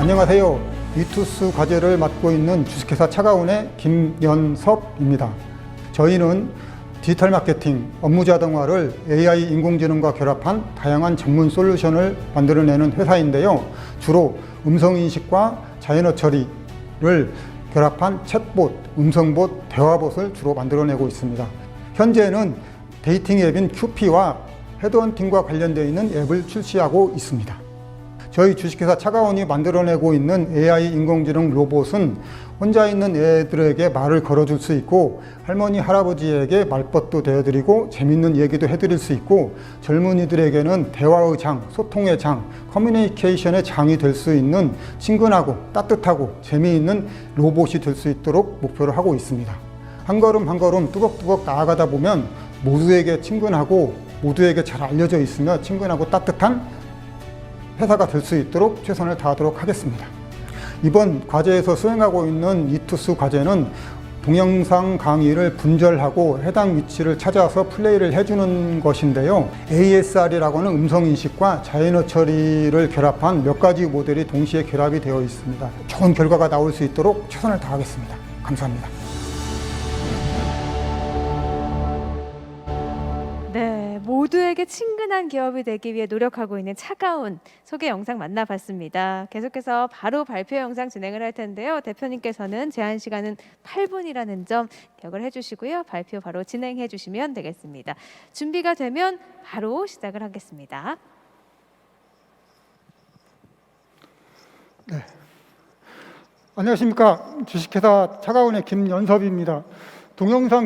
안녕하세요. 이투스 과제를 맡고 있는 주식회사 차가운의 김연섭입니다. 저희는 디지털 마케팅, 업무 자동화를 AI 인공지능과 결합한 다양한 전문 솔루션을 만들어내는 회사인데요. 주로 음성인식과 자연어 처리를 결합한 챗봇, 음성봇, 대화봇을 주로 만들어내고 있습니다. 현재는 데이팅 앱인 큐피와 헤드헌팅과 관련되어 있는 앱을 출시하고 있습니다. 저희 주식회사 차가운이 만들어내고 있는 AI 인공지능 로봇은 혼자 있는 애들에게 말을 걸어줄 수 있고 할머니, 할아버지에게 말벗도 되어드리고 재밌는 얘기도 해드릴 수 있고 젊은이들에게는 대화의 장, 소통의 장, 커뮤니케이션의 장이 될 수 있는 친근하고 따뜻하고 재미있는 로봇이 될 수 있도록 목표를 하고 있습니다. 한 걸음 한 걸음 뚜벅뚜벅 나아가다 보면 모두에게 친근하고 모두에게 잘 알려져 있으며 친근하고 따뜻한 회사가 될 수 있도록 최선을 다하도록 하겠습니다. 이번 과제에서 수행하고 있는 이투스 과제는 동영상 강의를 분절하고 해당 위치를 찾아서 플레이를 해주는 것인데요. ASR이라고는 음성인식과 자연어 처리를 결합한 몇 가지 모델이 동시에 결합이 되어 있습니다. 좋은 결과가 나올 수 있도록 최선을 다하겠습니다. 감사합니다. 네, 모두에게 친근한 기업이 되기 위해 노력하고 있는 차가운 소개 영상 만나봤습니다. 계속해서 바로 발표 영상 진행을 할 텐데요. 대표님께서는 제한 시간은 8분이라는 점 기억을 해주시고요. 발표 바로 진행해 주시면 되겠습니다. 준비가 되면 바로 시작을 하겠습니다. 네. 안녕하십니까. 주식회사 차가운의 김연섭입니다. 동영상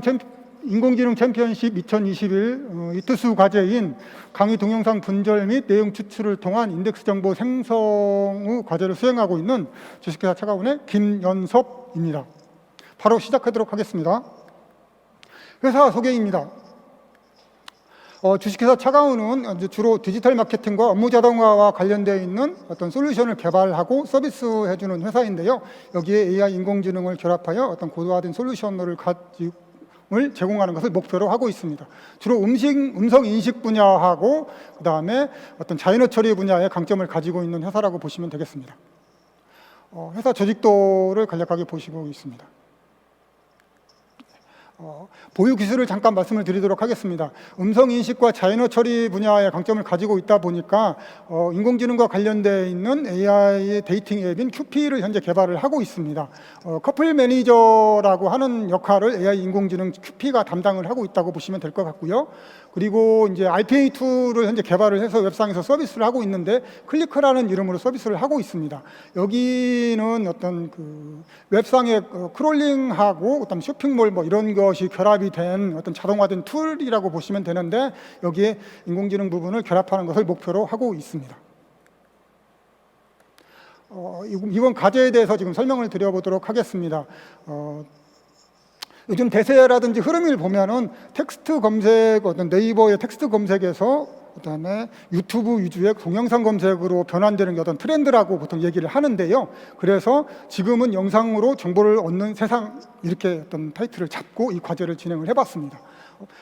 인공지능 챔피언십 2021 이투스 과제인 강의 동영상 분절 및 내용 추출을 통한 인덱스 정보 생성의 과제를 수행하고 있는 주식회사 차가운의 김연섭입니다. 바로 시작하도록 하겠습니다. 회사 소개입니다. 주식회사 차가운은 주로 디지털 마케팅과 업무 자동화와 관련되어 있는 어떤 솔루션을 개발하고 서비스해주는 회사인데요. 여기에 AI 인공지능을 결합하여 어떤 고도화된 솔루션을 제공하는 것을 목표로 하고 있습니다. 주로 음성 인식 분야하고 그 다음에 어떤 자연어 처리 분야의 강점을 가지고 있는 회사라고 보시면 되겠습니다. 회사 조직도를 간략하게 보시고 있습니다. 보유 기술을 잠깐 말씀을 드리도록 하겠습니다. 음성인식과 자연어 처리 분야의 강점을 가지고 있다 보니까 인공지능과 관련되어 있는 AI 데이팅 앱인 큐피를 현재 개발을 하고 있습니다. 커플 매니저라고 하는 역할을 AI 인공지능 큐피가 담당을 하고 있다고 보시면 될 것 같고요. 그리고 이제 RPA2를 현재 개발을 해서 웹상에서 서비스를 하고 있는데 클리크라는 이름으로 서비스를 하고 있습니다. 여기는 어떤 그 웹상의 크롤링하고 어떤 쇼핑몰 뭐 이런 것이 결합이 된 어떤 자동화된 툴이라고 보시면 되는데 여기에 인공지능 부분을 결합하는 것을 목표로 하고 있습니다. 이번 과제에 대해서 지금 설명을 드려보도록 하겠습니다. 요즘 대세라든지 흐름을 보면은 텍스트 검색, 어떤 네이버의 텍스트 검색에서 그다음에 유튜브 위주의 동영상 검색으로 변환되는 어떤 트렌드라고 보통 얘기를 하는데요. 그래서 지금은 영상으로 정보를 얻는 세상 이렇게 어떤 타이틀을 잡고 이 과제를 진행을 해봤습니다.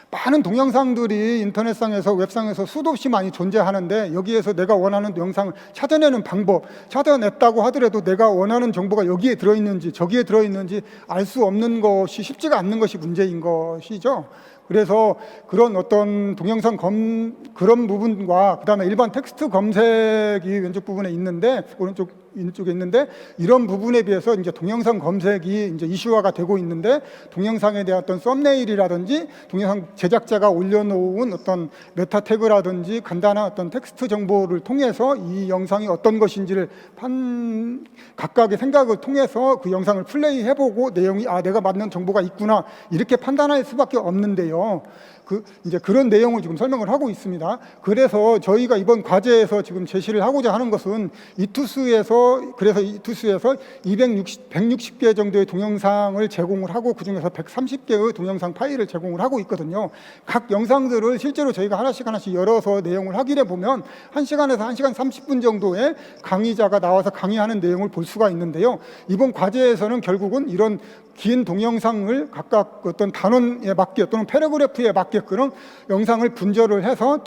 많은 동영상들이 인터넷상에서 웹상에서 수도 없이 많이 존재하는데 여기에서 내가 원하는 영상을 찾아내는 방법, 찾아냈다고 하더라도 내가 원하는 정보가 여기에 들어있는지 저기에 들어있는지 알 수 없는 것이 쉽지가 않는 것이 문제인 것이죠. 그래서 그런 어떤 동영상 그런 부분과 그 다음에 일반 텍스트 검색이 왼쪽 부분에 있는데 왼쪽에 있는데 이런 부분에 비해서 이제 동영상 검색이 이제 이슈화가 되고 있는데 동영상에 대한 어떤 썸네일이라든지 동영상 제작자가 올려놓은 어떤 메타 태그라든지 간단한 어떤 텍스트 정보를 통해서 이 영상이 어떤 것인지를 각각의 생각을 통해서 그 영상을 플레이해보고 내용이 내가 맞는 정보가 있구나 이렇게 판단할 수밖에 없는데요. 이제 그런 내용을 지금 설명을 하고 있습니다. 그래서 저희가 이번 과제에서 지금 제시를 하고자 하는 것은 이투스에서 160개 정도의 동영상을 제공을 하고 그중에서 130개의 동영상 파일을 제공을 하고 있거든요. 각 영상들을 실제로 저희가 하나씩 열어서 내용을 확인해 보면 1시간에서 1시간 30분 정도의 강의자가 나와서 강의하는 내용을 볼 수가 있는데요. 이번 과제에서는 결국은 이런 긴 동영상을 각각 어떤 단원에 맞게 또는 패러그래프에 맞게끔 영상을 분절을 해서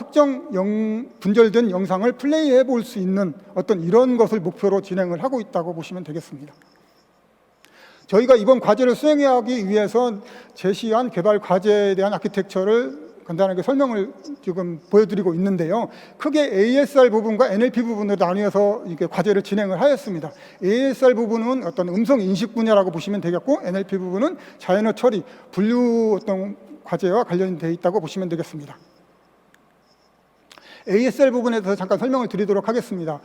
분절된 영상을 플레이해 볼 수 있는 어떤 이런 것을 목표로 진행을 하고 있다고 보시면 되겠습니다. 저희가 이번 과제를 수행하기 위해서 제시한 개발 과제에 대한 아키텍처를 간단하게 설명을 지금 보여드리고 있는데요. 크게 ASR 부분과 NLP 부분으로 나뉘어서 이게 과제를 진행을 하였습니다. ASR 부분은 어떤 음성 인식 분야라고 보시면 되겠고, NLP 부분은 자연어 처리, 분류 어떤 과제와 관련되어 있다고 보시면 되겠습니다. ASR 부분에 대해서 잠깐 설명을 드리도록 하겠습니다.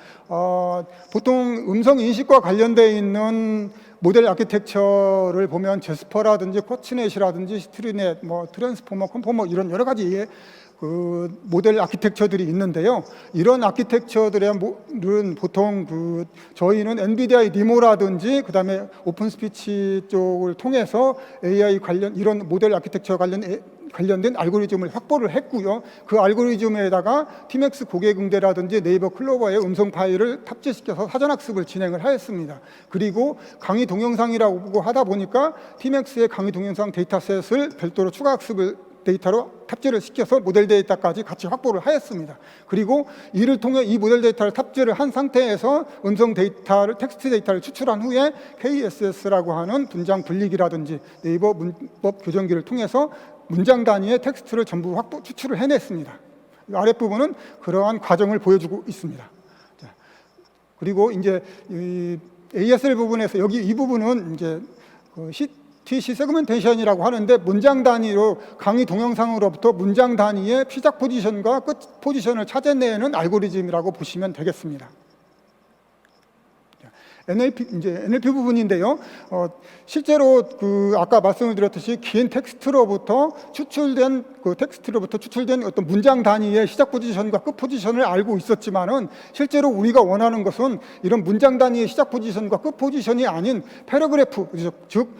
보통 음성 인식과 관련되어 있는 모델 아키텍처를 보면 제스퍼라든지 코치넷이라든지 스트리넷, 트랜스포머, 컨포머 이런 여러 가지의 그 모델 아키텍처들이 있는데요. 이런 아키텍처들은 보통 저희는 엔비디아의 니모라든지 그다음에 오픈 스피치 쪽을 통해서 AI 관련 이런 모델 아키텍처 관련된 알고리즘을 확보를 했고요. 그 알고리즘에다가 티맥스 고객응대라든지 네이버 클로버의 음성 파일을 탑재시켜서 사전학습을 진행을 하였습니다. 그리고 강의 동영상이라고 하다 보니까 티맥스의 강의 동영상 데이터셋을 별도로 추가 학습을 데이터로 탑재를 시켜서 모델 데이터까지 같이 확보를 하였습니다. 그리고 이를 통해 이 모델 데이터를 탑재를 한 상태에서 음성 데이터를 텍스트 데이터를 추출한 후에 KSS라고 하는 분장 분리기라든지 네이버 문법 교정기를 통해서 문장 단위의 텍스트를 전부 추출을 해냈습니다. 아랫부분은 그러한 과정을 보여주고 있습니다. 그리고 이제 이 ASL 부분에서 이 부분은 이제 TC 세그멘테이션이라고 하는데 문장 단위로 강의 동영상으로부터 문장 단위의 시작 포지션과 끝 포지션을 찾아내는 알고리즘이라고 보시면 되겠습니다. NLP 부분인데요. 실제로 아까 말씀을 드렸듯이 긴 텍스트로부터 추출된 어떤 문장 단위의 시작 포지션과 끝 포지션을 알고 있었지만은 실제로 우리가 원하는 것은 이런 문장 단위의 시작 포지션과 끝 포지션이 아닌 패러그래프, 즉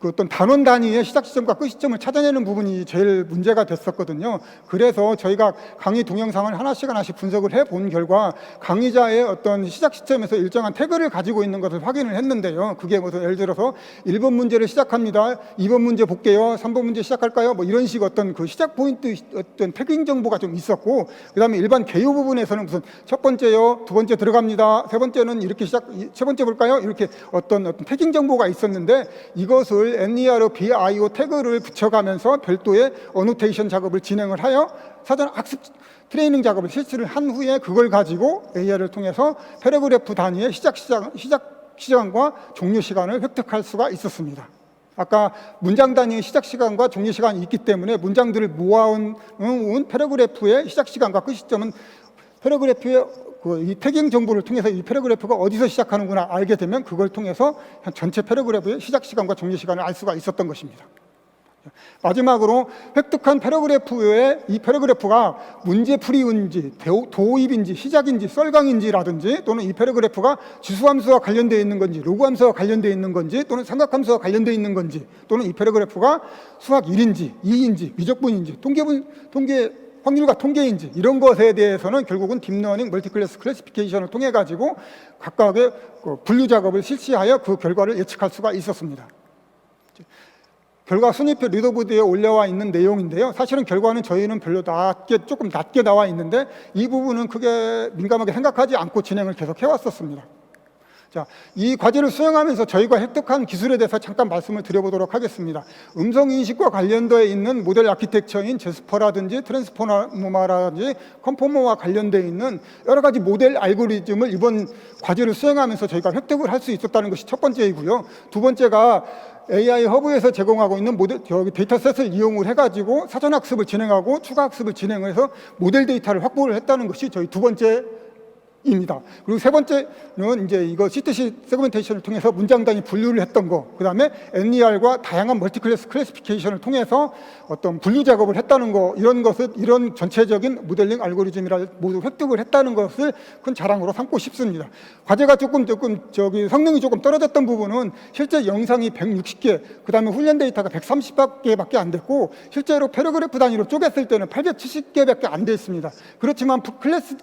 어떤 단원 단위의 시작 시점과 끝 시점을 찾아내는 부분이 제일 문제가 됐었거든요. 그래서 저희가 강의 동영상을 하나씩 분석을 해본 결과 강의자의 어떤 시작 시점에서 일정한 태그를 가지고 있는 것을 확인을 했는데요. 그게 예를 들어서 1번 문제를 시작합니다. 2번 문제 볼게요. 3번 문제 시작할까요? 이런 식 어떤 그 시작 포인트 어떤 태깅 정보가 좀 있었고, 그 다음에 일반 개요 부분에서는 무슨 첫 번째요, 두 번째 들어갑니다. 세 번째는 이렇게 세 번째 볼까요? 이렇게 어떤 태깅 정보가 있었는데 이것을 NER, BIO 태그를 붙여가면서 별도의 어노테이션 작업을 진행을 하여 사전 학습 트레이닝 작업을 실시를 한 후에 그걸 가지고 AI를 통해서 패러그래프 단위의 시작 시간과 종료 시간을 획득할 수가 있었습니다. 아까 문장 단위의 시작 시간과 종료 시간이 있기 때문에 문장들을 모아온 패러그래프의 시작 시간과 끝 시점은 패러그래프의 이 태깅 정보를 통해서 이 패러그래프가 어디서 시작하는구나 알게 되면 그걸 통해서 전체 패러그래프의 시작 시간과 종료 시간을 알 수가 있었던 것입니다. 마지막으로 획득한 패러그래프에 이 패러그래프가 문제풀이인지 도입인지 시작인지 썰강인지라든지 또는 이 패러그래프가 지수함수와 관련되어 있는 건지 로그함수와 관련되어 있는 건지 또는 삼각함수와 관련되어 있는 건지 또는 이 패러그래프가 수학 1인지 2인지 미적분인지 통계 확률과 통계인지 이런 것에 대해서는 결국은 딥러닝 멀티클래스 클래시피케이션을 통해 가지고 각각의 분류 작업을 실시하여 그 결과를 예측할 수가 있었습니다. 결과 순위표 리더보드에 올라와 있는 내용인데요. 사실은 결과는 저희는 조금 낮게 나와 있는데 이 부분은 크게 민감하게 생각하지 않고 진행을 계속 해왔었습니다. 자, 이 과제를 수행하면서 저희가 획득한 기술에 대해서 잠깐 말씀을 드려보도록 하겠습니다. 음성인식과 관련되어 있는 모델 아키텍처인 제스퍼라든지 트랜스포머라든지 컨포머와 관련되어 있는 여러 가지 모델 알고리즘을 이번 과제를 수행하면서 저희가 획득을 할 수 있었다는 것이 첫 번째이고요. 두 번째가 AI 허브에서 제공하고 있는 데이터셋을 이용을 해가지고 사전학습을 진행하고 추가학습을 진행해서 모델 데이터를 확보를 했다는 것이 저희 두 번째 입니다. 그리고 세 번째는 이제 이거 C2C 세그멘테이션을 통해서 문장 단위 분류를 했던 거, 그 다음에 NER과 다양한 멀티클래스 클래시피케이션을 통해서 어떤 분류 작업을 했다는 거, 이런 전체적인 모델링 알고리즘이라 모두 획득을 했다는 것을 큰 자랑으로 삼고 싶습니다. 과제가 조금 성능이 조금 떨어졌던 부분은 실제 영상이 160개, 그 다음에 훈련 데이터가 130개밖에 안 됐고, 실제로 패러그래프 단위로 쪼갰을 때는 870개밖에 안 됐습니다. 그렇지만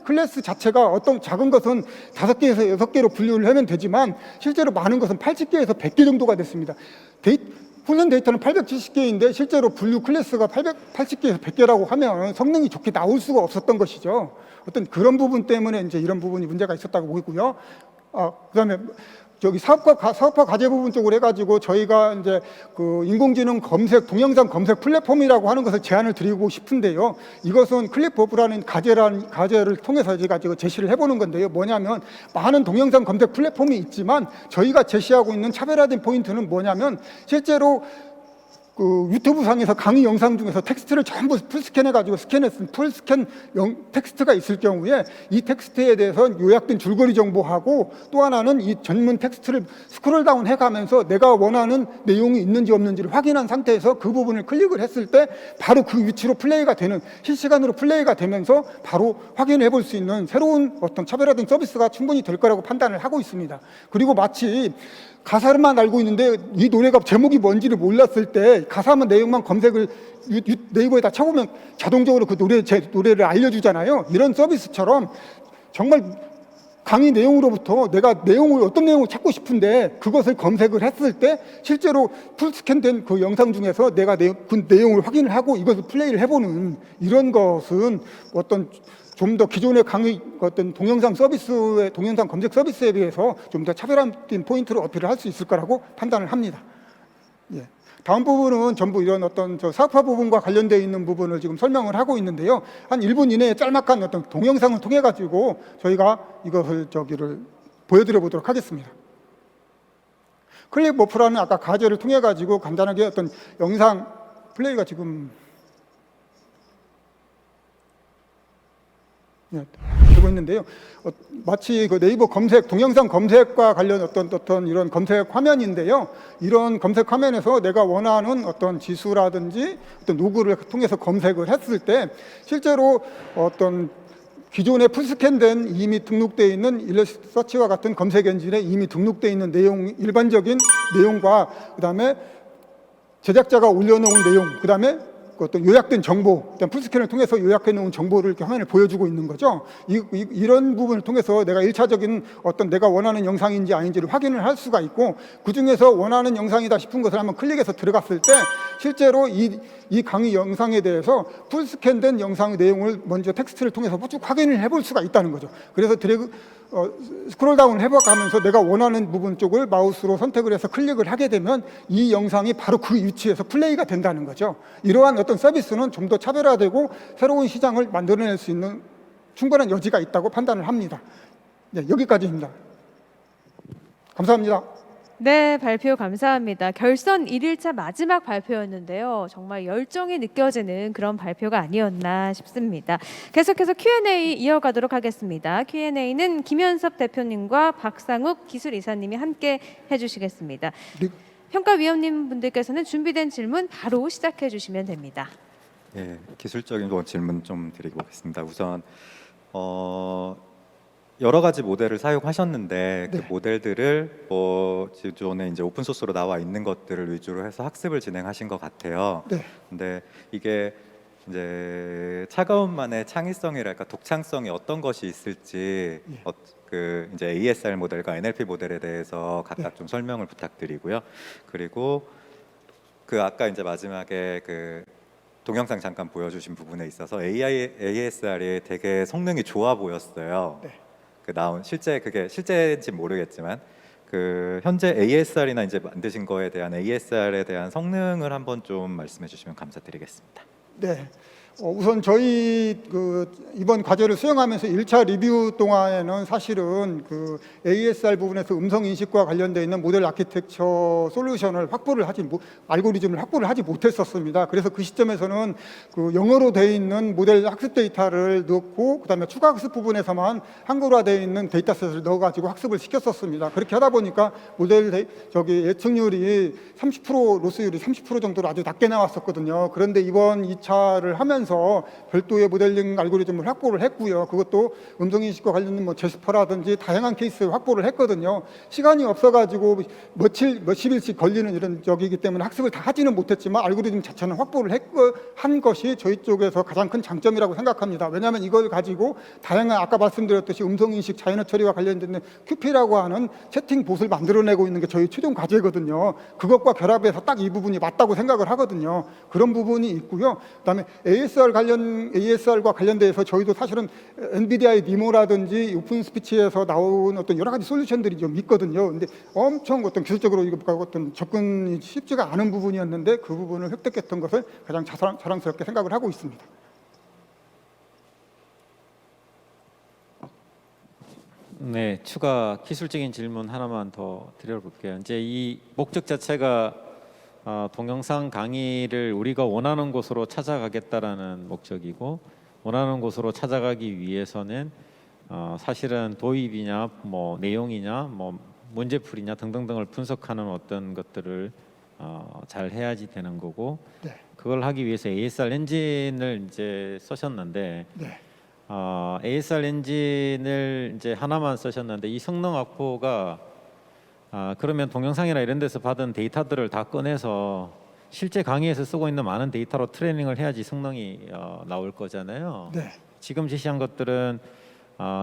클래스 자체가 어떤 작은 것은 5개에서 6개로 분류를 하면 되지만 실제로 많은 것은 80개에서 100개 정도가 됐습니다. 훈련 데이터는 870개인데 실제로 분류 클래스가 880개에서 100개라고 하면 성능이 좋게 나올 수가 없었던 것이죠. 어떤 그런 부분 때문에 이제 이런 부분이 문제가 있었다고 보이고요. 그다음에 저기 사업화 과제 부분 쪽으로 해가지고 저희가 이제 그 인공지능 검색, 동영상 검색 플랫폼이라고 하는 것을 제안을 드리고 싶은데요. 이것은 클립버브라는 과제를 통해서 제가 지금 제시를 해보는 건데요. 뭐냐면 많은 동영상 검색 플랫폼이 있지만 저희가 제시하고 있는 차별화된 포인트는 뭐냐면 실제로 그 유튜브 상에서 강의 영상 중에서 텍스트를 전부 풀스캔해가지고 스캔했은 풀스캔 텍스트가 있을 경우에 이 텍스트에 대해서 요약된 줄거리 정보하고 또 하나는 이 전문 텍스트를 스크롤 다운 해가면서 내가 원하는 내용이 있는지 없는지를 확인한 상태에서 그 부분을 클릭을 했을 때 바로 그 위치로 플레이가 되는, 실시간으로 플레이가 되면서 바로 확인해 볼 수 있는 새로운 어떤 차별화된 서비스가 충분히 될 거라고 판단을 하고 있습니다. 그리고 마치 가사만 알고 있는데 이 노래가 제목이 뭔지를 몰랐을 때 가사만 내용만 검색을 네이버에다 쳐보면 자동적으로 그 노래를 알려주잖아요. 이런 서비스처럼 정말 강의 내용으로부터 내가 어떤 내용을 찾고 싶은데 그것을 검색을 했을 때 실제로 풀스캔된 그 영상 중에서 내가 그 내용을 확인을 하고 이것을 플레이를 해보는 이런 것은 어떤 좀 더 기존의 강의 어떤 동영상 검색 서비스에 비해서 좀 더 차별화된 포인트를 어필을 할 수 있을 거라고 판단을 합니다. 예. 다음 부분은 전부 이런 어떤 사업화 부분과 관련되어 있는 부분을 지금 설명을 하고 있는데요. 한 1분 이내에 짤막한 어떤 동영상을 통해 가지고 저희가 이것을 보여드려 보도록 하겠습니다. 클릭버프라는 아까 과제를 통해 가지고 간단하게 어떤 영상 플레이가 지금 되고 있는데요. 마치 그 네이버 검색, 동영상 검색과 관련 어떤 이런 검색 화면인데요. 이런 검색 화면에서 내가 원하는 어떤 지수라든지 어떤 로그를 통해서 검색을 했을 때 실제로 어떤 기존에 풀스캔된 이미 등록되어 있는 일러스트서치와 같은 검색 엔진에 이미 등록되어 있는 내용, 일반적인 내용과 그다음에 제작자가 올려놓은 내용, 그다음에 어떤 요약된 정보, 풀스캔을 통해서 요약해 놓은 정보를 이렇게 화면에 보여주고 있는 거죠. 이런 부분을 통해서 내가 1차적인 어떤 내가 원하는 영상인지 아닌지를 확인을 할 수가 있고, 그 중에서 원하는 영상이다 싶은 것을 한번 클릭해서 들어갔을 때 실제로 이 강의 영상에 대해서 풀스캔된 영상 내용을 먼저 텍스트를 통해서 쭉 확인을 해볼 수가 있다는 거죠. 그래서 스크롤 다운을 해가면서 내가 원하는 부분 쪽을 마우스로 선택을 해서 클릭을 하게 되면 이 영상이 바로 그 위치에서 플레이가 된다는 거죠. 이러한 어떤 서비스는 좀 더 차별화되고 새로운 시장을 만들어낼 수 있는 충분한 여지가 있다고 판단을 합니다. 네, 여기까지입니다. 감사합니다. 네, 발표 감사합니다. 결선 1일차 마지막 발표였는데요. 정말 열정이 느껴지는 그런 발표가 아니었나 싶습니다. 계속해서 Q&A 이어가도록 하겠습니다. Q&A는 김현섭 대표님과 박상욱 기술이사님이 함께 해주시겠습니다. 네. 평가위원님 분들께서는 준비된 질문 바로 시작해 주시면 됩니다. 예, 기술적인 질문 좀 드리고 오겠습니다. 우선 여러 가지 모델을 사용하셨는데 네. 그 모델들을 기존에 이제 오픈 소스로 나와 있는 것들을 위주로 해서 학습을 진행하신 것 같아요. 네. 근데 이게 이제 차가운만의 창의성이랄까 독창성이 어떤 것이 있을지 예. 그 이제 ASR 모델과 NLP 모델에 대해서 각각 네. 좀 설명을 부탁드리고요. 그리고 그 아까 이제 마지막에 그 동영상 잠깐 보여주신 부분에 있어서 ASR이 되게 성능이 좋아 보였어요. 네. 그 나온 그게 실제인지 모르겠지만 그 현재 ASR이나 이제 만드신 거에 대한 ASR에 대한 성능을 한번 좀 말씀해 주시면 감사드리겠습니다. 네. 우선 저희 이번 과제를 수행하면서 1차 리뷰 동안에는 사실은 그 ASR 부분에서 음성 인식과 관련되어 있는 모델 아키텍처 솔루션을 알고리즘을 확보를 하지 못했었습니다. 그래서 그 시점에서는 그 영어로 되어 있는 모델 학습 데이터를 넣고 그다음에 추가 학습 부분에서만 한글화되어 있는 데이터셋을 넣어가지고 학습을 시켰었습니다. 그렇게 하다 보니까 예측률이 30% 로스율이 30% 정도로 아주 낮게 나왔었거든요. 그런데 이번 2차를 하면서 하면서 별도의 모델링 알고리즘을 확보를 했고요. 그것도 음성인식과 관련된 뭐 제스퍼라든지 다양한 케이스 확보를 했거든요. 시간이 없어가지고 몇십일씩 걸리는 이런 적이기 때문에 학습을 다 하지는 못했지만 알고리즘 자체는 확보를 한 것이 저희 쪽에서 가장 큰 장점이라고 생각합니다. 왜냐하면 이걸 가지고 다양한 아까 말씀드렸듯이 음성인식 자연어 처리와 관련된 QP라고 하는 채팅 봇을 만들어내고 있는 게 저희 최종 과제거든요. 그것과 결합해서 딱 이 부분이 맞다고 생각을 하거든요. 그런 부분이 있고요. 그다음에 ASR과 관련돼서 저희도 사실은 NVIDIA의 니모라든지 오픈 스피치에서 나온 어떤 여러 가지 솔루션들이 좀 있거든요. 근데 엄청 어떤 기술적으로 어떤 접근이 쉽지가 않은 부분이었는데 그 부분을 획득했던 것을 가장 자랑스럽게 생각을 하고 있습니다. 네, 추가 기술적인 질문 하나만 더 드려볼게요. 이제 이 목적 자체가 동영상 강의를 우리가 원하는 곳으로 찾아가겠다라는 목적이고, 원하는 곳으로 찾아가기 위해서는 사실은 도입이냐, 뭐 내용이냐, 뭐 문제풀이냐 등등등을 분석하는 어떤 것들을 잘 해야지 되는 거고, 네. 그걸 하기 위해서 ASR 엔진을 이제 쓰셨는데. 네. ASR 엔진을 이제 하나만 쓰셨는데 이 성능 확보가 그러면 동영상이나 이런 데서 받은 데이터들을 다 꺼내서 실제 강의에서 쓰고 있는 많은 데이터로 트레이닝을 해야지 성능이 나올 거잖아요. 네. 지금 제시한 것들은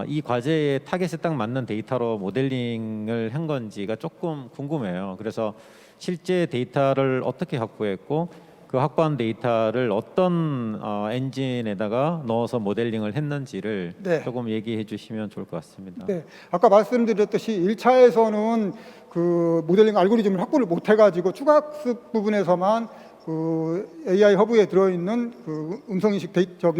이 과제의 타겟에 딱 맞는 데이터로 모델링을 한 건지가 조금 궁금해요. 그래서 실제 데이터를 어떻게 확보했고 그 확보한 데이터를 어떤 엔진에다가 넣어서 모델링을 했는지를 네. 조금 얘기해 주시면 좋을 것 같습니다. 네, 아까 말씀드렸듯이 1차에서는 그 모델링 알고리즘을 확보를 못 해가지고 추가 학습 부분에서만 그 AI 허브에 들어있는 그 음성인식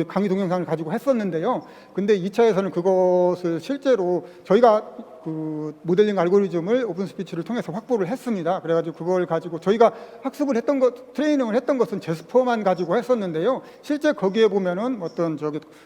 강의 동영상을 가지고 했었는데요. 근데 2차에서는 그것을 실제로 저희가 그 모델링 알고리즘을 오픈 스피치를 통해서 확보를 했습니다. 그래가지고 그걸 가지고 저희가 학습을 했던 것, 트레이닝을 했던 것은 제스퍼만 가지고 했었는데요. 실제 거기에 보면은 어떤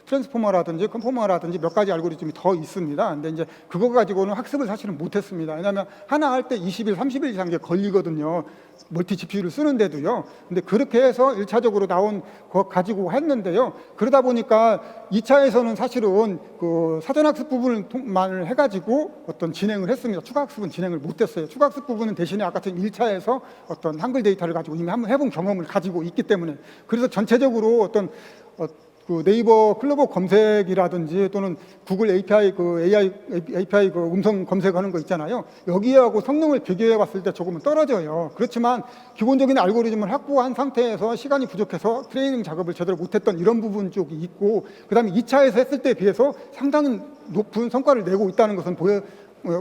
트랜스포머라든지 컨포머라든지 몇 가지 알고리즘이 더 있습니다. 근데 이제 그거 가지고는 학습을 사실은 못했습니다. 왜냐하면 하나 할 때 20일, 30일 이상 게 걸리거든요. 멀티 GPU를 쓰는데도요. 근데 그렇게 해서 1차적으로 나온 거 가지고 했는데요. 그러다 보니까 2차에서는 사실은 그 사전학습 부분만 해가지고 어떤 진행을 했습니다. 추가학습은 진행을 못했어요. 추가학습 부분은 대신에 아까 같은 1차에서 어떤 한글 데이터를 가지고 이미 한번 해본 경험을 가지고 있기 때문에 그래서 전체적으로 어떤 그 네이버 클로버 검색이라든지 또는 구글 API API 그 음성 검색하는 거 있잖아요. 여기하고 성능을 비교해 봤을 때 조금은 떨어져요. 그렇지만 기본적인 알고리즘을 확보한 상태에서 시간이 부족해서 트레이닝 작업을 제대로 못했던 이런 부분 쪽이 있고, 그다음에 2차에서 했을 때에 비해서 상당히 높은 성과를 내고 있다는 것은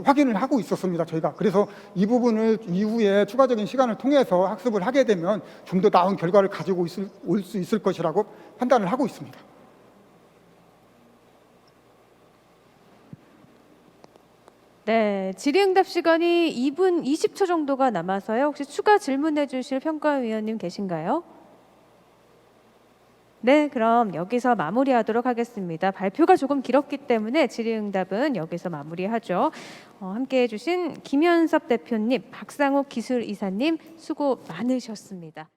확인을 하고 있었습니다. 저희가. 그래서 이 부분을 이후에 추가적인 시간을 통해서 학습을 하게 되면 좀 더 나은 결과를 가지고 올 수 있을 것이라고 판단을 하고 있습니다. 네, 질의응답 시간이 2분 20초 정도가 남아서요. 혹시 추가 질문해 주실 평가위원님 계신가요? 네, 그럼 여기서 마무리하도록 하겠습니다. 발표가 조금 길었기 때문에 질의응답은 여기서 마무리하죠. 함께해 주신 김현섭 대표님, 박상욱 기술이사님 수고 많으셨습니다.